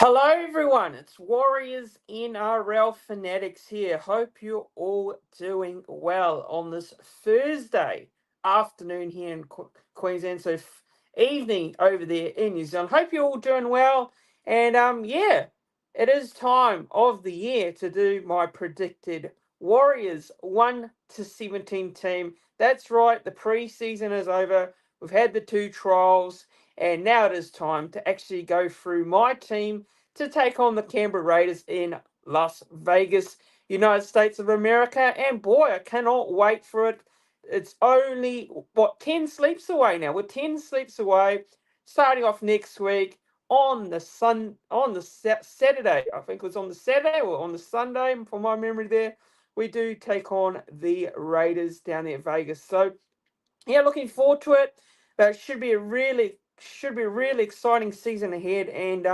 Hello, everyone. It's Warriors NRL Fanatics here. Hope you're all doing well on this Thursday afternoon here in Queensland. So, evening over there in New Zealand. Hope you're all doing well. And yeah, it is time of the year to do my predicted Warriors 1 to 17 team. That's right. The preseason is over. We've had the two trials. And now it is time to actually go through my team to take on the Canberra Raiders in Las Vegas, United States of America. And boy, I cannot wait for it. It's only, 10 sleeps away now. We're 10 sleeps away, starting off next week on the Saturday. I think it was on the Saturday or on the Sunday, from my memory there. We do take on the Raiders down there at Vegas. So, yeah, looking forward to it. But it should be a really exciting season ahead. And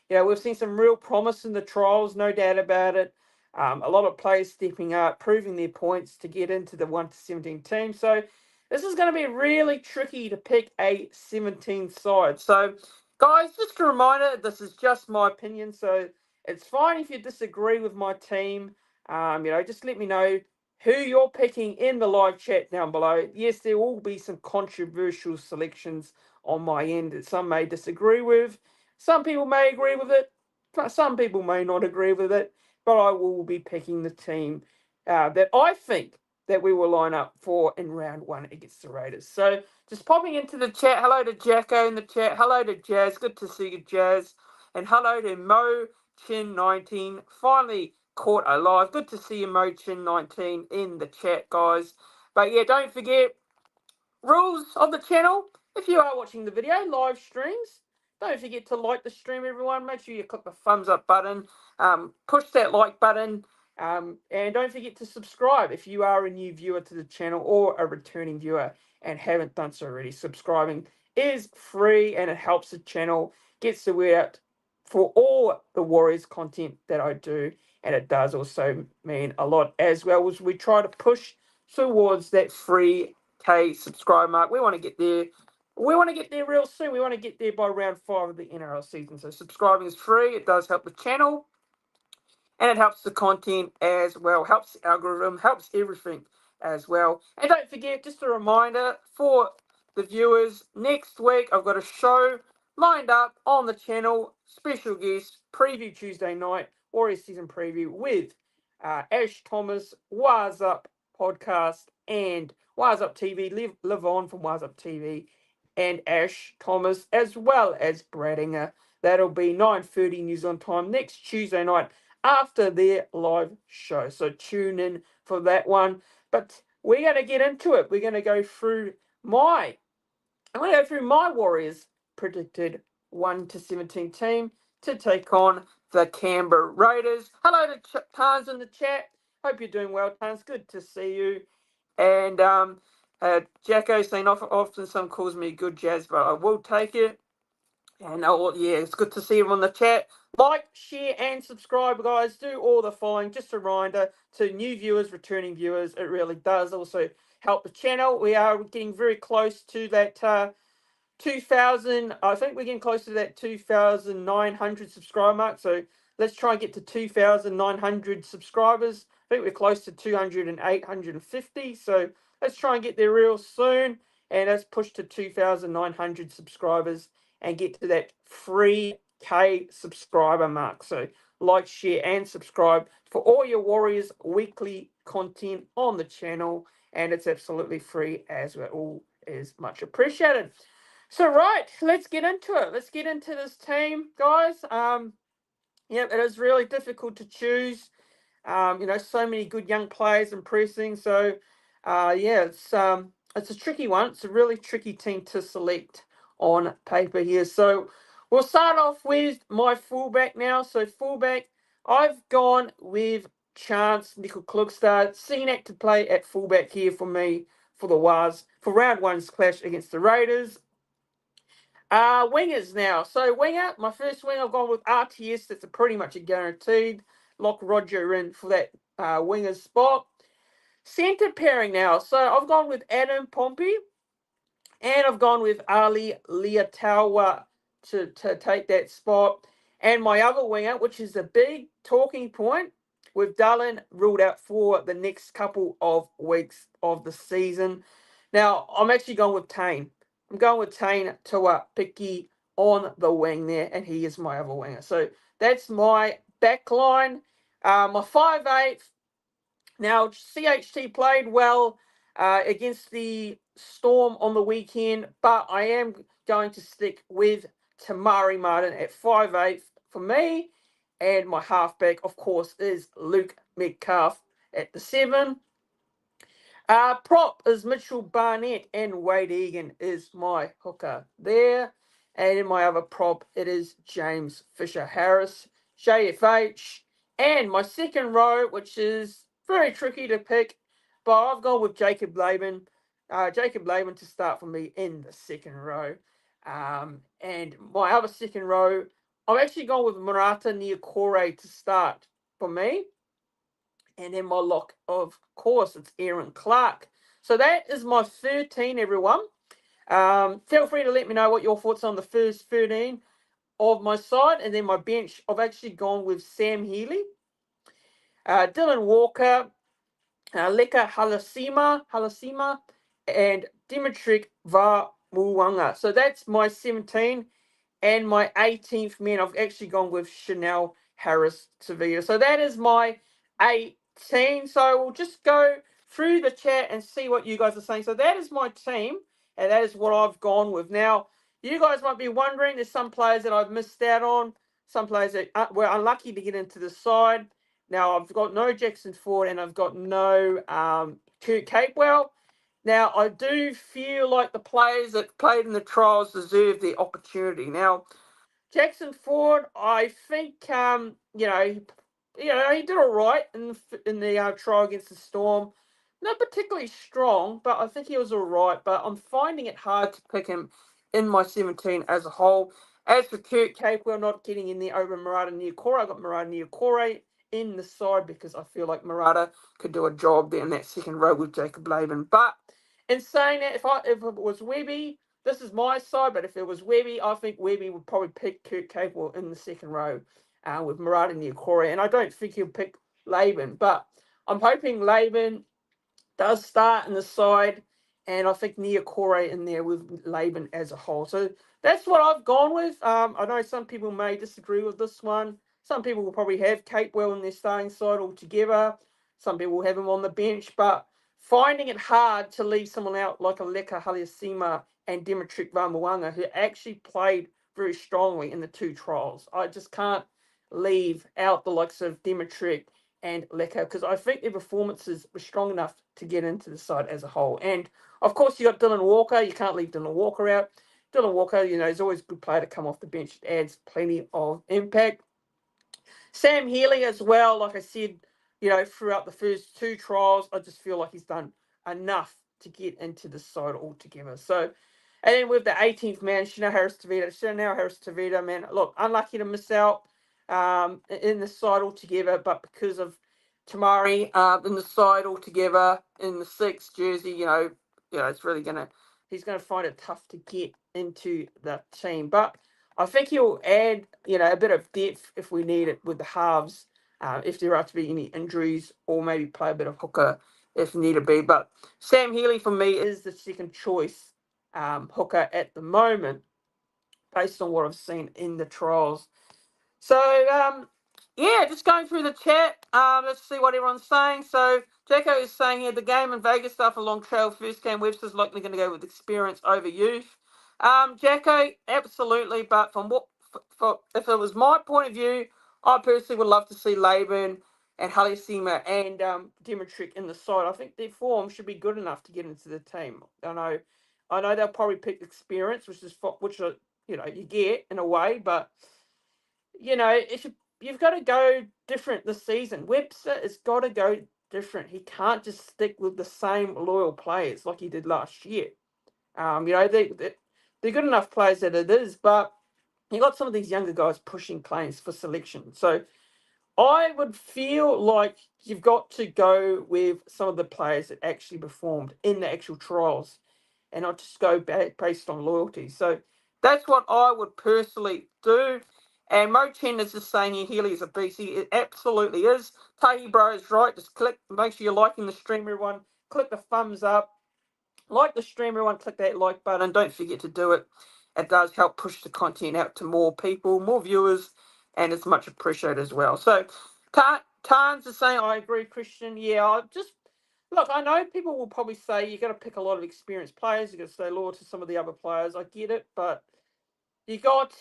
we've seen some real promise in the trials, no doubt about it. A lot of players stepping up, proving their points to get into the 1 to 17 team. So this is going to be really tricky to pick a 17 side. So, guys, just a reminder, this is just my opinion. So it's fine if you disagree with my team. Just let me know who you're picking in the live chat down below. Yes, there will be some controversial selections on my end that some may disagree with. Some people may agree with it. Some people may not agree with it. But I will be picking the team that I think that we will line up for in round one against the Raiders. So just popping into the chat. Hello to Jacko in the chat. Hello to Jazz. Good to see you, Jazz. And hello to Mo Chin 19. Finally caught alive. Good to see you, Mo Chin 19 in the chat, guys. But yeah, don't forget, rules of the channel. If you are watching the video, live streams, don't forget to like the stream, everyone. Make sure you click the thumbs up button, push that like button, and don't forget to subscribe if you are a new viewer to the channel or a returning viewer and haven't done so already. Subscribing is free and it helps the channel, gets the word out for all the Warriors content that I do, and it does also mean a lot as well as we try to push towards that free subscribe mark. We want to get there. We want to get there real soon. We want to get there by round 5 of the NRL season. So subscribing is free. It does help the channel, and it helps the content as well. Helps the algorithm. Helps everything as well. And don't forget, just a reminder for the viewers, next week I've got a show lined up on the channel. Special guest preview Tuesday night, Warriors season preview with Ash Thomas, Wise Up podcast, and Wise Up TV, live on from Wise Up TV, and Ash Thomas, as well as Bradinger. That'll be 9:30 New Zealand time next Tuesday night after their live show. So tune in for that one. But we're going to get into it. We're going to go through my Warriors predicted 1 to 17 team to take on the Canberra Raiders. Hello to Tans in the chat. Hope you're doing well, Tans. Good to see you. And Jacko saying often some calls me good Jazz, but I will take it. And it's good to see you on the chat. Like, share, and subscribe, guys. Do all the following. Just a reminder to new viewers, returning viewers. It really does also help the channel. We are getting very close to that 2,000. I think we're getting close to that 2,900 subscriber mark. So let's try and get to 2,900 subscribers. I think we're close to 208, 150. So let's try and get there real soon. And let's push to 2,900 subscribers and get to that 3K subscriber mark. So like, share, and subscribe for all your Warriors weekly content on the channel. And it's absolutely free, as well. All is much appreciated. So, right, let's get into it. Let's get into this team, guys. It is really difficult to choose. So many good young players impressing. So, it's a tricky one. It's a really tricky team to select on paper here. So, we'll start off with my fullback now. So, fullback, I've gone with Chance Nickel-Klugstad. Cenac to play at fullback here for me for the Wars for round one's clash against the Raiders. Wingers now. So winger, my first wing, I've gone with RTS. That's pretty much a guaranteed. Lock Roger in for that winger spot. Centre pairing now. So I've gone with Adam Pompey, and I've gone with Ali Liatawa to take that spot. And my other winger, which is a big talking point, with Dallin ruled out for the next couple of weeks of the season. Now, I'm actually going with Tane. I'm going with Tane Tua Piki on the wing there, and he is my other winger. So that's my back line. My 5'8". Now, CHT played well against the Storm on the weekend, but I am going to stick with Tamari Martin at 5'8" for me. And my halfback, of course, is Luke Metcalf at the 7. Prop is Mitchell Barnett, and Wade Egan is my hooker there. And in my other prop, it is James Fisher-Harris, JFH. And my second row, which is very tricky to pick, but I've gone with Jacob Laban. Jacob Laban to start for me in the second row. And my other second row, I'm actually going with Murata Niokore to start for me. And then my lock, of course, it's Aaron Clark. So that is my 13, everyone. Feel free to let me know what your thoughts on the first 13 of my side. And then my bench, I've actually gone with Sam Healy, Dylan Walker, Leka Halasima, and Dimitri Vamuanga. So that's my 17. And my 18th man, I've actually gone with Chanel Harris Tavita. So that is my 18. So we'll just go through the chat and see what you guys are saying. So that is my team, and that is what I've gone with. Now, you guys might be wondering, there's some players that I've missed out on, some players that were unlucky to get into the side. Now, I've got no Jackson Ford, and I've got no Kurt Capewell. Now, I do feel like the players that played in the trials deserve the opportunity. Now, Jackson Ford, I think, he did all right in the trial against the Storm. Not particularly strong, but I think he was all right. But I'm finding it hard to pick him in my 17 as a whole. As for Kurt Capewell not getting in there over Murata Niokore, I got Murata Niokore in the side because I feel like Murata could do a job there in that second row with Jacob Laban. But in saying that, if it was Webby, this is my side, but if it was Webby, I think Webby would probably pick Kurt Capewell in the second row with Murata Niokore. And I don't think he'll pick Laban, but I'm hoping Laban does start in the side, and I think Niokore in there with Laban as a whole. So that's what I've gone with. I know some people may disagree with this one. Some people will probably have Capewell in their starting side altogether. Some people will have him on the bench, but finding it hard to leave someone out like Aleka Haliasima and Dimitri Vamuanga, who actually played very strongly in the two trials. I just can't leave out the likes of Dimitri and Leka, because I think their performances were strong enough to get into the side as a whole. And of course, you got Dylan Walker. You can't leave Dylan Walker out. Dylan Walker, is always a good player to come off the bench. It adds plenty of impact. Sam Healy as well, like I said, throughout the first two trials, I just feel like he's done enough to get into the side altogether. So, and then with the 18th man, Chanel Harris Tavita, man, look, unlucky to miss out in the side altogether, but because of Tamari in the side altogether in the 6th jersey, it's really he's gonna find it tough to get into the team. But I think he'll add, a bit of depth if we need it with the halves, if there are to be any injuries, or maybe play a bit of hooker if need to be. But Sam Healy for me is the second choice hooker at the moment, based on what I've seen in the trials. So, just going through the chat. Let's see what everyone's saying. So, Jacko is saying here, the game in Vegas stuff a long trail. First game, Webster's likely going to go with experience over youth. Jacko, absolutely. But from if it was my point of view, I personally would love to see Laban and Halisima and Dimitri in the side. I think their form should be good enough to get into the team. I know they'll probably pick experience, which you get in a way, but if you've got to go different this season. Webster has got to go different. He can't just stick with the same loyal players like he did last year. They're good enough players that it is, but you got some of these younger guys pushing claims for selection. So I would feel like you've got to go with some of the players that actually performed in the actual trials and not just go based on loyalty. So that's what I would personally do. And Mo Chen is just saying here, Healy is a beast. It absolutely is. Tahi Bro is right. Just click, make sure you're liking the stream, everyone. Click the thumbs up. Like the stream, everyone. Click that like button. Don't forget to do it. It does help push the content out to more people, more viewers, and it's much appreciated as well. So, Tarns is saying, I agree, Christian. Yeah, I just look. I know people will probably say you've got to pick a lot of experienced players. You've got to stay loyal to some of the other players. I get it, but you got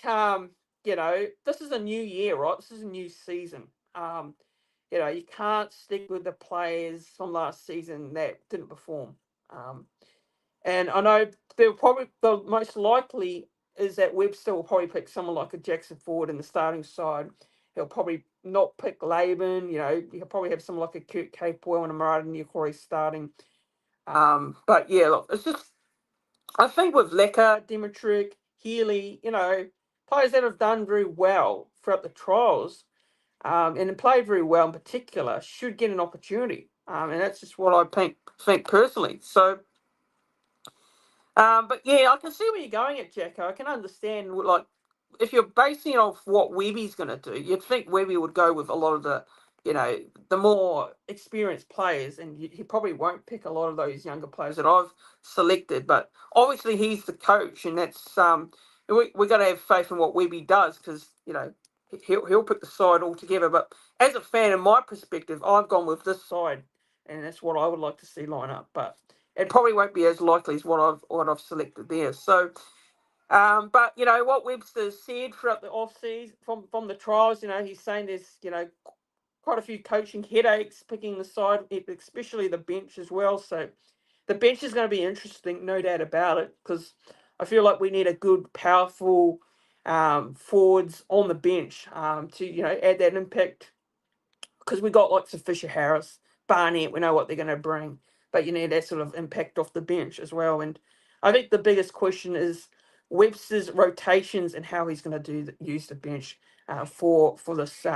this is a new year, right? This is a new season. You can't stick with the players from last season that didn't perform. And I know they'll probably the most likely is that Webster will probably pick someone like a Jackson Ford in the starting side. He'll probably not pick Laban. He'll probably have someone like a Kurt Capewell and a Murata Niokore starting. But yeah, look, it's just I think with Lecker, Dimitric, Healy, players that have done very well throughout the trials, and played very well in particular, should get an opportunity. And that's just what I think personally. So, but yeah, I can see where you're going at, Jacko. I can understand, like, if you're basing it off what Webby's going to do, you'd think Webby would go with a lot of the more experienced players, and he probably won't pick a lot of those younger players that I've selected. But obviously, he's the coach, and that's we got to have faith in what Webby does because he'll pick the side altogether. But as a fan, in my perspective, I've gone with this side, and that's what I would like to see line up. But it probably won't be as likely as what I've selected there. So, but what Webster said throughout the off season from the trials, he's saying there's quite a few coaching headaches picking the side, especially the bench as well. So the bench is going to be interesting, no doubt about it, because I feel like we need a good, powerful forwards on the bench to add that impact. Because we got lots of Fisher Harris, Barnett, we know what they're going to bring, but you need that sort of impact off the bench as well. And I think the biggest question is Webster's rotations and how he's going to use the bench for this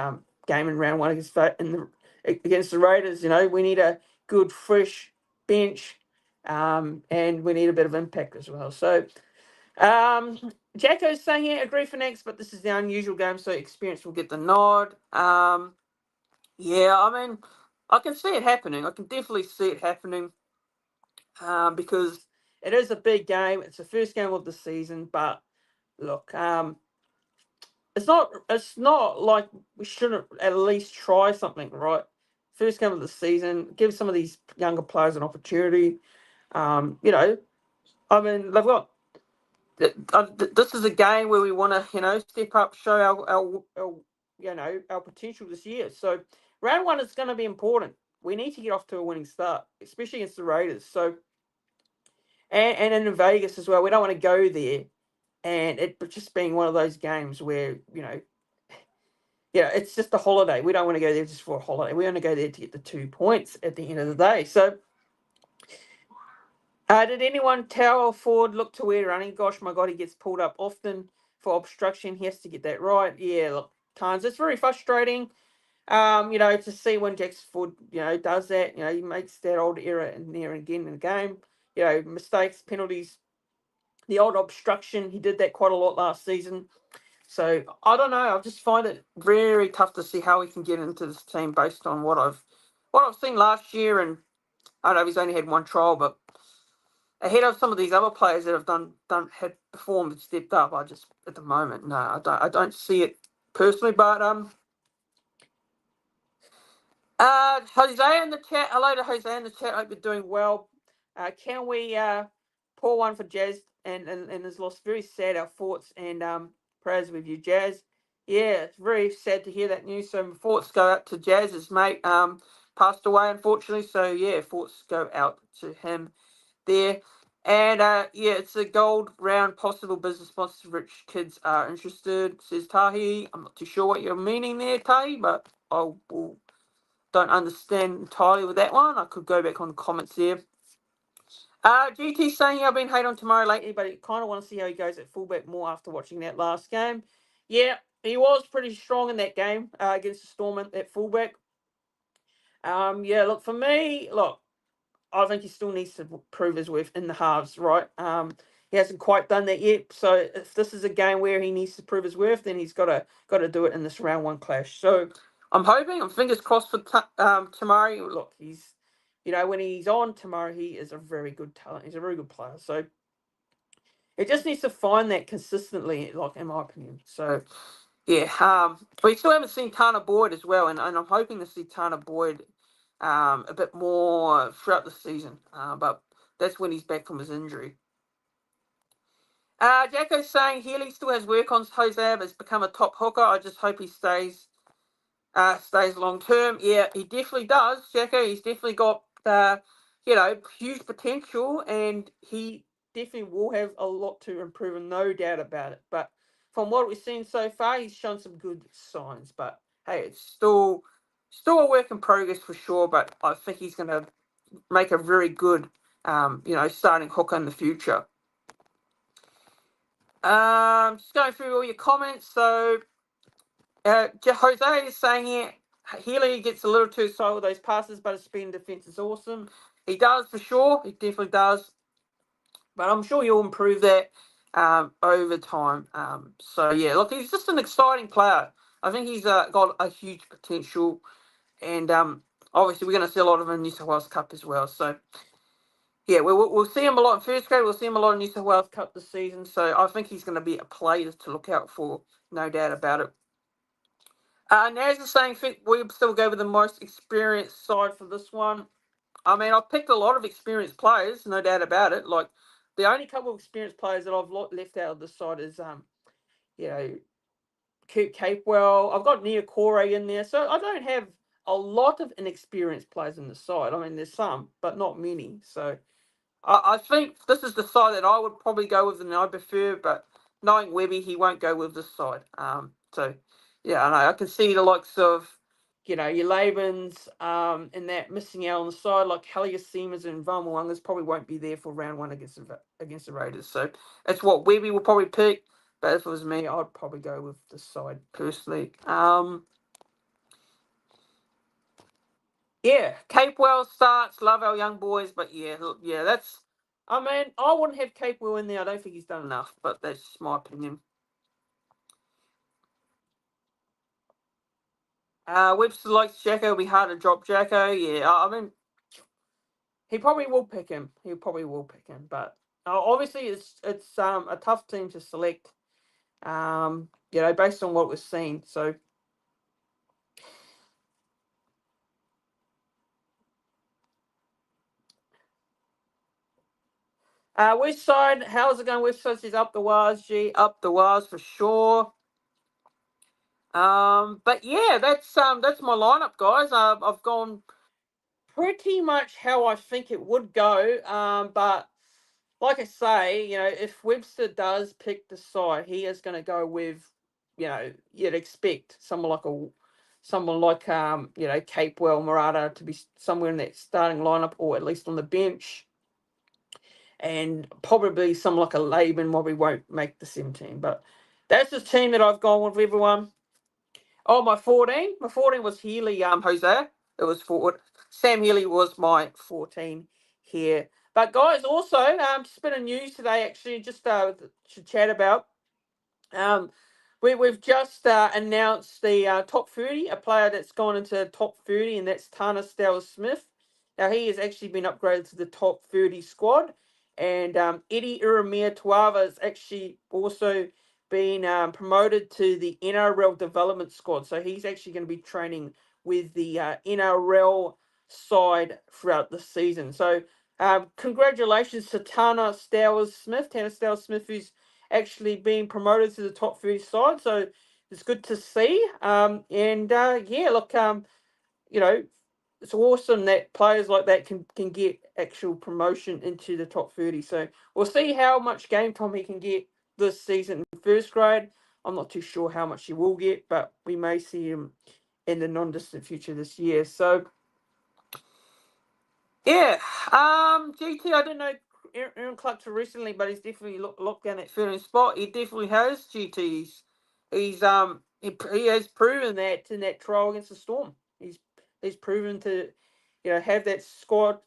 game in round one against the Raiders. We need a good, fresh bench, and we need a bit of impact as well. So, Jacko's saying here, agree for next, but this is the unusual game, so experience will get the nod. Yeah, I mean, I can see it happening. I can definitely see it happening because it is a big game. It's the first game of the season, but look, it's not like we shouldn't at least try something, right? First game of the season, give some of these younger players an opportunity. I mean, they've got. This is a game where we want to, step up, show our potential this year. So round one is going to be important. We need to get off to a winning start, especially against the Raiders. So and in Vegas as well. We don't want to go there and it just being one of those games where it's just a holiday. We don't want to go there just for a holiday. We want to go there to get the 2 points at the end of the day. So. Did anyone tell Ford look to where running? Gosh, my God, he gets pulled up often for obstruction. He has to get that right. Yeah, look, times it's very frustrating. To see when Jackson Ford, does that. He makes that old error in there again in the game. Mistakes, penalties, the old obstruction. He did that quite a lot last season. So I don't know. I just find it very tough to see how he can get into this team based on what I've seen last year. And I know he's only had one trial, but ahead of some of these other players that have had performed and stepped up, I just at the moment no, I don't see it personally. But Jose in the chat. Hello to Jose in the chat. Hope you're doing well. Can we pour one for Jazz and his loss? Very sad. Our thoughts and prayers with you, Jazz. Yeah, it's very sad to hear that news. So thoughts go out to Jazz's mate. Passed away unfortunately. So yeah, thoughts go out to him there. And it's a gold round possible business sponsors. Rich kids are interested, says Tahi. I'm not too sure what you're meaning there, Tahi, but I don't understand entirely with that one. I could go back on the comments there. GT saying I've been hate on tomorrow lately, but I kind of want to see how he goes at fullback more after watching that last game. Yeah, he was pretty strong in that game against the Storm at fullback. Look, for me, I think he still needs to prove his worth in the halves, right? he hasn't quite done that yet. So if this is a game where he needs to prove his worth, then he's got to do it in this round one clash. So I'm fingers crossed for Tamari. Look, he's, when he's on Tamari, he is a very good talent. He's a very good player. So it just needs to find that consistently, like in my opinion. So yeah, we still haven't seen Tana Boyd as well, and I'm hoping to see Tana Boyd a bit more throughout the season. But that's when he's back from his injury. Jacko's saying Healy still has work on Jose, has become a top hooker. I just hope he stays long term. Yeah, he definitely does, Jacko. He's definitely got huge potential, and he definitely will have a lot to improve, and no doubt about it. But from what we've seen so far, he's shown some good signs. But hey, it's still a work in progress for sure. But I think he's going to make a very good, starting hooker in the future. Just going through all your comments. So, Jose is saying here, Healy gets a little too slow with those passes, but his speed and defense is awesome. He does for sure. He definitely does. But I'm sure he'll improve that over time. So yeah, look, he's just an exciting player. I think he's got a huge potential, and obviously we're going to see a lot of him in New South Wales Cup as well. So yeah, we'll see him a lot in first grade. We'll see him a lot in New South Wales Cup this season. So I think he's going to be a player to look out for, no doubt about it. Naz is saying, think we still go with the most experienced side for this one. I mean, I've picked a lot of experienced players, no doubt about it. Like, the only couple of experienced players that I've left out of the side is, Kurt Capewell. I've got Nia Corey in there. So I don't have a lot of inexperienced players in the side. I mean, there's some, but not many. So I think this is the side that I would probably go with and I prefer, but knowing Webby, he won't go with this side. So, yeah, I know. I can see the likes of, your Labans and that missing out on the side, like Hellier Seamers and Vamuangas probably won't be there for round one against the Raiders. So that's what Webby will probably pick. But if it was me, I'd probably go with this side personally. Yeah, Capewell starts. Love our young boys, but yeah, that's. I mean, I wouldn't have Capewell in there. I don't think he's done enough, but that's my opinion. Webster likes Jacko. It'll be hard to drop Jacko. Yeah, I mean, he probably will pick him. But obviously it's a tough team to select. Based on what we've seen. So. West Side, how's it going? West Side says up the wires, up the wires for sure. But yeah, that's my lineup, guys. I've gone pretty much how I think it would go. But like I say, if Webster does pick the side, he is going to go with, you'd expect someone like Capewell, Murata to be somewhere in that starting lineup or at least on the bench. And probably someone like a Laban probably won't make the 17. But that's the team that I've gone with, everyone. Oh, my 14? My 14 was Healy, Jose. It was forward. Sam Healy was my 14 here. But guys, also, just a bit of news today, actually, just to chat about. We've just announced the top 30, a player that's gone into top 30, and that's Tana Stowers-Smith. Now, he has actually been upgraded to the top 30 squad. And Eddie Iramia Tuava has actually also been promoted to the NRL development squad. So he's actually going to be training with the NRL side throughout the season. So congratulations to Tana Stowers-Smith. Who's actually being promoted to the top 30 side. So it's good to see. It's awesome that players like that can get actual promotion into the top 30. So we'll see how much game time he can get this season in first grade. I'm not too sure how much he will get, but we may see him in the non-distant future this year. So, yeah. GT, I don't know Aaron Clark too recently, but he's definitely locked down that 13th spot. He definitely has, GT. He has proven that in that trial against the Storm. He's proven to, have that spot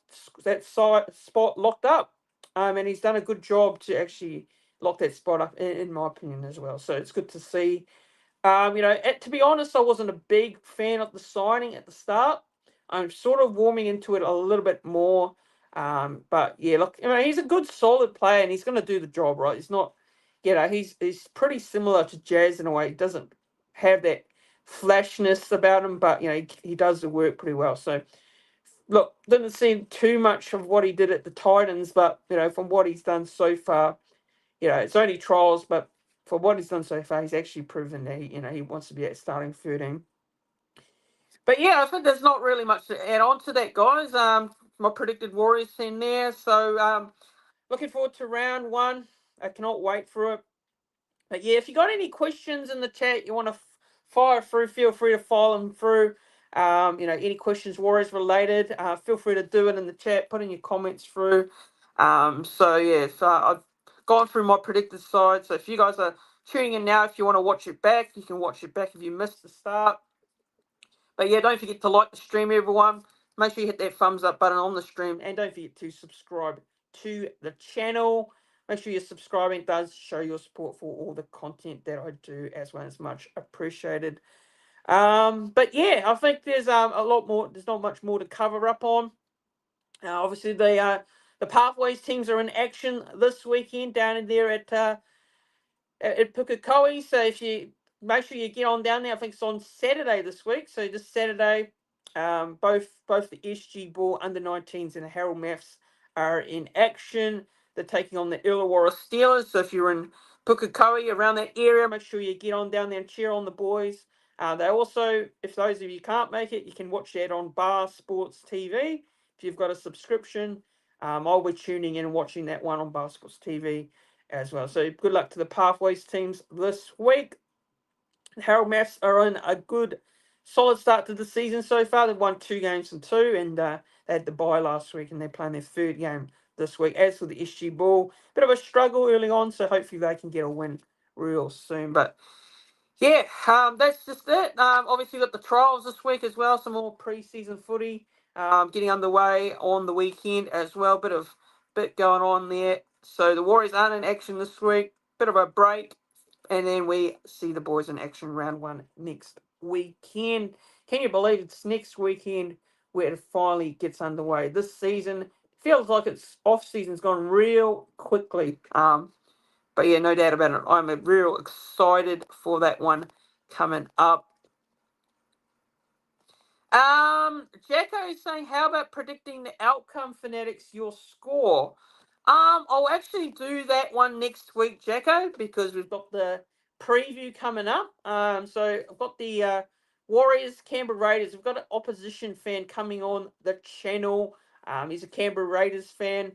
locked up. And he's done a good job to actually lock that spot up, in my opinion, as well. So it's good to see. To be honest, I wasn't a big fan of the signing at the start. I'm sort of warming into it a little bit more. But yeah, look, he's a good, solid player, and he's going to do the job, right? He's not, he's pretty similar to Jazz in a way. He doesn't have that flashness about him, but he does the work pretty well. So look, didn't see too much of what he did at the Titans, but from what he's done so far, it's only trials, but for what he's done so far, he's actually proven that he wants to be at starting 13. But yeah, I think there's not really much to add on to that, guys. My predicted Warriors team there. So looking forward to round one. I cannot wait for it. But yeah, if you got any questions in the chat you want to fire through, feel free to file them through. Any questions Warriors related, feel free to do it in the chat. Put in your comments through. So I've gone through my predicted side. So if you guys are tuning in now, if you want to watch it back, you can watch it back if you missed the start. But yeah, don't forget to like the stream, everyone. Make sure you hit that thumbs up button on the stream, and don't forget to subscribe to the channel. Make sure you're subscribing. It does show your support for all the content that I do, as well as much appreciated. But yeah, I think there's a lot more. There's not much more to cover up on. Obviously, the Pathways teams are in action this weekend down in there at Pukekohe. So if you make sure you get on down there, I think it's on Saturday this week. So this Saturday, both the SG Ball under-19s and the Harold Maths are in action. They're taking on the Illawarra Steelers. So if you're in Pukekohe, around that area, make sure you get on down there and cheer on the boys. They also, if those of you can't make it, you can watch that on Bar Sports TV. If you've got a subscription, I'll be tuning in and watching that one on Bar Sports TV as well. So good luck to the Pathways teams this week. Harold Maths are in a good, solid start to the season so far. They've won 2 games from 2, and they had the bye last week, and they're playing their 3rd game this week. As for the SG Ball, bit of a struggle early on, so hopefully they can get a win real soon. But yeah, that's just it. Obviously, got the trials this week as well. Some more pre-season footy getting underway on the weekend as well. Bit going on there. So the Warriors aren't in action this week. Bit of a break, and then we see the boys in action round 1 next weekend. Can you believe it's next weekend where it finally gets underway? This season feels like its off season's gone real quickly. But yeah, no doubt about it. I'm real excited for that one coming up. Jacko is saying, how about predicting the outcome, Fanatics, your score? I'll actually do that one next week, Jacko, because we've got the preview coming up. So I've got the Warriors, Canberra Raiders. We've got an opposition fan coming on the channel. He's a Canberra Raiders fan.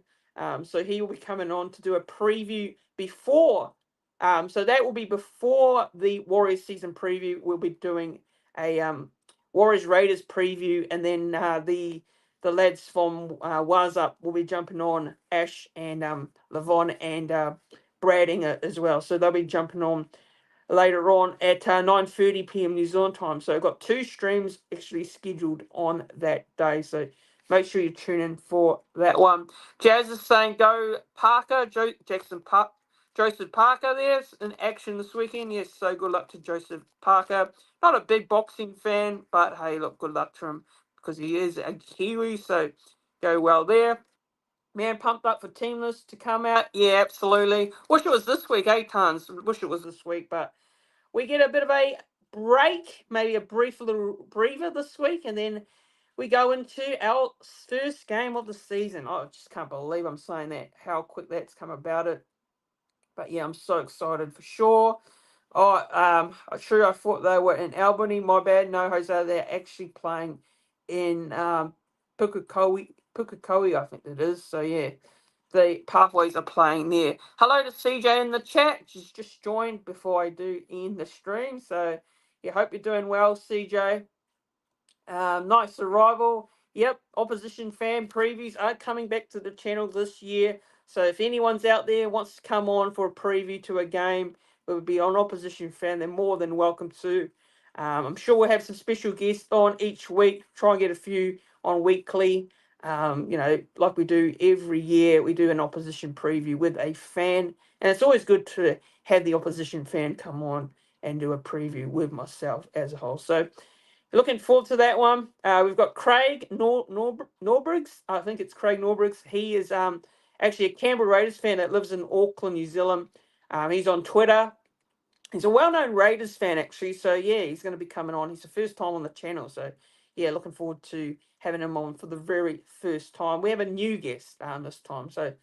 So he will be coming on to do a preview before. So that will be before the Warriors season preview. We'll be doing a Warriors Raiders preview, and then the lads from Waz Up will be jumping on, Ash and Levon and Brad Inger as well. So they'll be jumping on later on at 9:30 p.m. New Zealand time. So I've got 2 streams actually scheduled on that day. So make sure you tune in for that one. Jazz is saying go Parker, Joseph Parker there's in action this weekend. Yes, so good luck to Joseph Parker. Not a big boxing fan, but hey, look, good luck to him because he is a Kiwi, so go well there. Man, pumped up for Teamless to come out. Yeah, absolutely. Wish it was this week, Tons. Wish it was this week, but we get a bit of a break, maybe a brief little breather this week, and then we go into our first game of the season. I just can't believe I'm saying that, how quick that's come about it. But yeah, I'm so excited for sure. I thought they were in Albany. My bad. No, Jose, they're actually playing in Pukekohe, I think it is. So yeah, the Pathways are playing there. Hello to CJ in the chat. She's just joined before I do end the stream. So yeah, hope you're doing well, CJ. Nice arrival. Yep, opposition fan previews are coming back to the channel this year. So if anyone's out there wants to come on for a preview to a game, it would be on opposition fan, they're more than welcome to. I'm sure we'll have some special guests on each week. Try and get a few on weekly. Like we do every year, we do an opposition preview with a fan, and it's always good to have the opposition fan come on and do a preview with myself as a whole. So looking forward to that one. We've got Craig Norbriggs. I think it's Craig Norbriggs. He is actually a Canberra Raiders fan that lives in Auckland, New Zealand. He's on Twitter. He's a well-known Raiders fan, actually. So, yeah, he's going to be coming on. He's the first time on the channel. So, yeah, looking forward to having him on for the very first time. We have a new guest this time. So,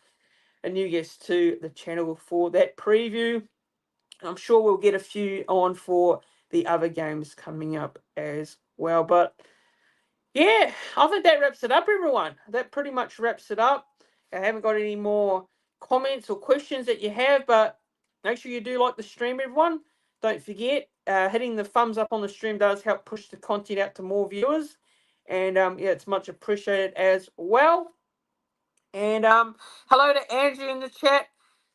a new guest to the channel for that preview. I'm sure we'll get a few on for the other games coming up as well. But, yeah, I think that wraps it up, everyone. That pretty much wraps it up. I haven't got any more comments or questions that you have, but make sure you do like the stream, everyone. Don't forget, hitting the thumbs up on the stream does help push the content out to more viewers. And, yeah, it's much appreciated as well. And hello to Andrew in the chat.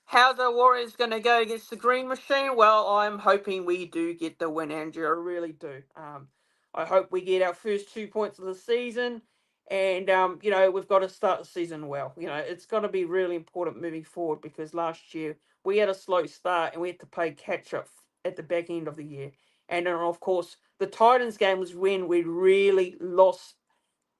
How the Warriors going to go against the Green Machine? Well, I'm hoping we do get the win, Andrew. I really do. I hope we get our first 2 points of the season. And, we've got to start the season well. It's got to be really important moving forward because last year we had a slow start and we had to play catch-up at the back end of the year. And then, of course, the Titans game was when we really lost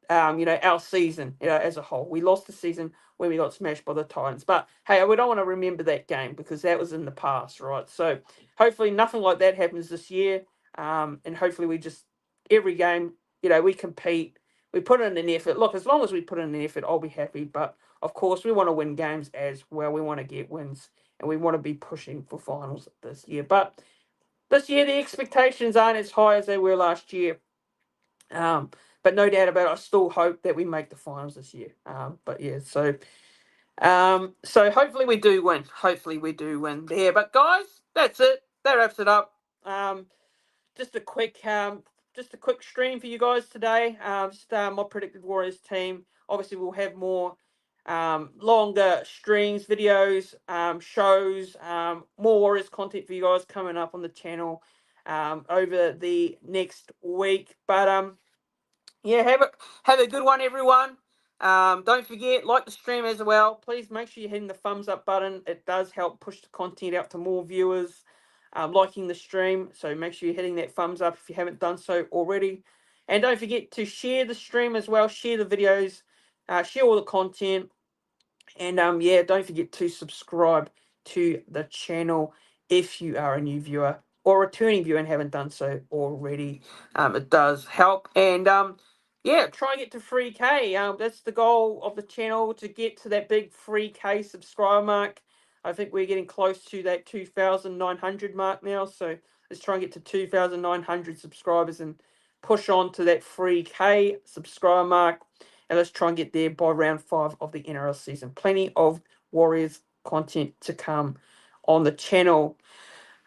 our season, as a whole. We lost the season when we got smashed by the Titans. But, hey, we don't want to remember that game because that was in the past, right? So, hopefully nothing like that happens this year. And hopefully we just, every game, we compete. We put in an effort. Look, as long as we put in an effort, I'll be happy. But, of course, we want to win games as well. We want to get wins. And we want to be pushing for finals this year. But this year, the expectations aren't as high as they were last year. But no doubt about it, I still hope that we make the finals this year. But yeah, so hopefully we do win. Hopefully we do win there. But guys, that's it. That wraps it up. Just a quick stream for you guys today. My predicted Warriors team. Obviously, we'll have more longer streams, videos, shows, more Warriors content for you guys coming up on the channel over the next week. But yeah, have a good one, everyone. Don't forget, like the stream as well. Please make sure you're hitting the thumbs up button. It does help push the content out to more viewers liking the stream. So make sure you're hitting that thumbs up if you haven't done so already. And don't forget to share the stream as well. Share the videos. Share all the content. And yeah, don't forget to subscribe to the channel if you are a new viewer or returning viewer and haven't done so already. It does help. And yeah, try and get to 3K. That's the goal of the channel, to get to that big 3K subscriber mark. I think we're getting close to that 2,900 mark now. So let's try and get to 2,900 subscribers and push on to that 3K subscriber mark. And let's try and get there by round 5 of the NRL season. Plenty of Warriors content to come on the channel.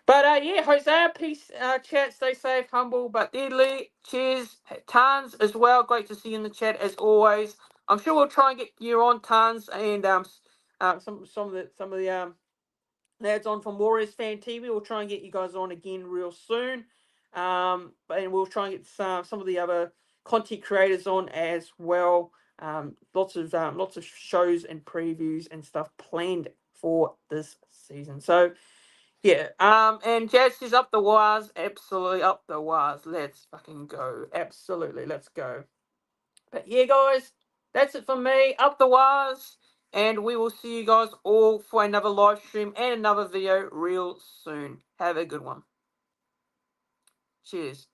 But yeah, Hosea, peace, chat, stay safe, humble, but deadly. Cheers, Tans as well. Great to see you in the chat as always. I'm sure we'll try and get you on, Tans, and some of the lads on from Warriors Fan TV. We'll try and get you guys on again real soon. And we'll try and get some of the other content creators on as well. Lots of shows and previews and stuff planned for this season. So yeah, and Jazz is up the wires, absolutely up the wires. Let's fucking go. Absolutely, let's go. But yeah, guys, that's it from me. Up the wires. And we will see you guys all for another live stream and another video real soon. Have a good one. Cheers.